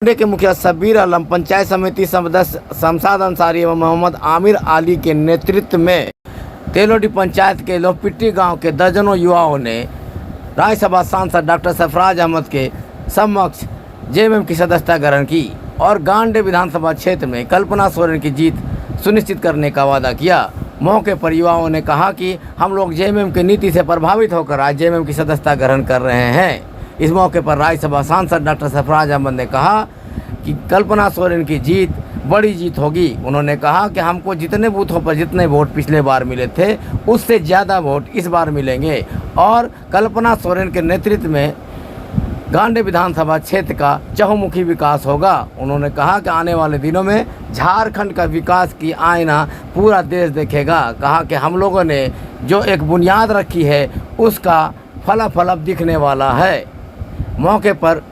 के मुखिया शब्बीर आलम, पंचायत समिति सदस्य शमशाद अंसारी एवं मोहम्मद आमिर अली के नेतृत्व में तेलोडी पंचायत के लोहपिट्टी गांव के दर्जनों युवाओं ने राज्यसभा सांसद डॉक्टर सरफराज अहमद के समक्ष जेएमएम की सदस्यता ग्रहण की और गांडे विधानसभा क्षेत्र में कल्पना सोरेन की जीत सुनिश्चित करने का वादा किया। मौके पर युवाओं ने कहा कि हम लोग जेएमएम की नीति से प्रभावित होकर आज जेएमएम की सदस्यता ग्रहण कर रहे हैं। इस मौके पर राज्यसभा सांसद डॉक्टर सरफराज अहमद ने कहा कि कल्पना सोरेन की जीत बड़ी जीत होगी। उन्होंने कहा कि हमको जितने बूथों पर जितने वोट पिछले बार मिले थे उससे ज़्यादा वोट इस बार मिलेंगे और कल्पना सोरेन के नेतृत्व में गांडे विधानसभा क्षेत्र का चहुमुखी विकास होगा। उन्होंने कहा कि आने वाले दिनों में झारखंड का विकास की आईना पूरा देश देखेगा। कहा कि हम लोगों ने जो एक बुनियाद रखी है उसका फलाफल अब दिखने वाला है। मौके पर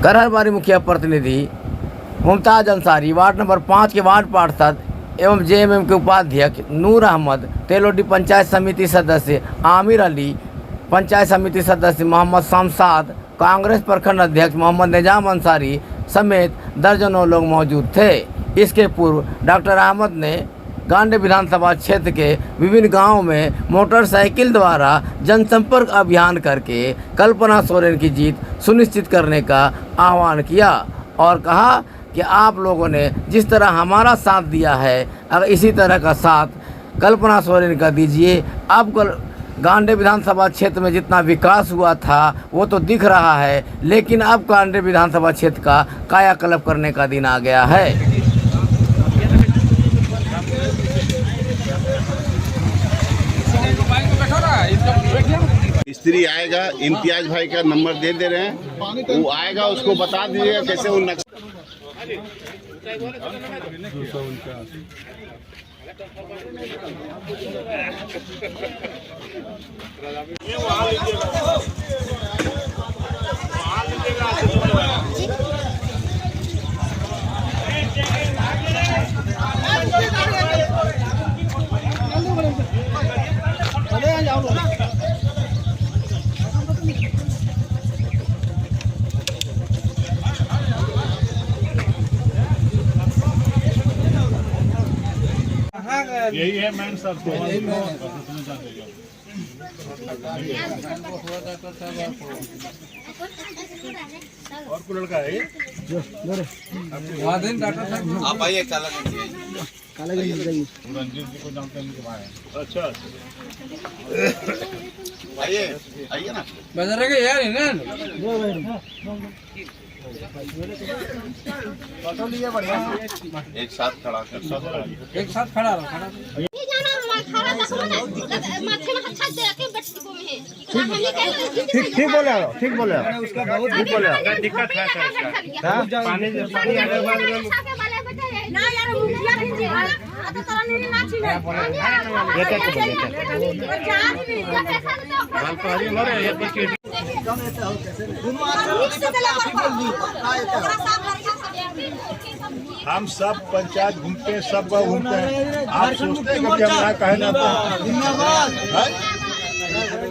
करहरबारी मुखिया प्रतिनिधि मुमताज अंसारी, वार्ड नंबर 5 के वार्ड पार्षद एवं जेएमएम के उपाध्यक्ष नूर अहमद, तेलोडी पंचायत समिति सदस्य आमिर अली, पंचायत समिति सदस्य मोहम्मद शमशाद, कांग्रेस प्रखंड अध्यक्ष मोहम्मद निजाम अंसारी समेत दर्जनों लोग मौजूद थे। इसके पूर्व डॉक्टर अहमद ने गांडे विधानसभा क्षेत्र के विभिन्न गांवों में मोटरसाइकिल द्वारा जनसंपर्क अभियान करके कल्पना सोरेन की जीत सुनिश्चित करने का आह्वान किया और कहा कि आप लोगों ने जिस तरह हमारा साथ दिया है, अगर इसी तरह का साथ कल्पना सोरेन का दीजिए। अब गांडे विधानसभा क्षेत्र में जितना विकास हुआ था वो तो दिख रहा है, लेकिन अब गांडे विधानसभा क्षेत्र का कायाकल्प करने का दिन आ गया है। स्त्री आएगा, इम्तियाज भाई का नंबर दे रहे हैं, वो आएगा, उसको बता दीजिएगा कैसे वो नक्शा। यही है मैन सर और कोई लड़का है आप आइए, काला रंजीत जी को जानते हैं। अच्छा आइए आइए ना, बाजार के यार है एक साथ खड़ा कर, एक साथ खड़ा रहो। ठीक बोले, ठीक बोले, उसका बहुत ठीक बोले। दिक्कत है सर इसका, पानी आने वाले ना यार मुखिया दीजिए आता तरह नहीं नाची है ये क्या मालपारी मरे ये बच्चे हम सब पंचायत घूमते हैं, सब घूमते हैं। आप सोचते हैं कि हम यहाँ कहे ना, धन्यवाद।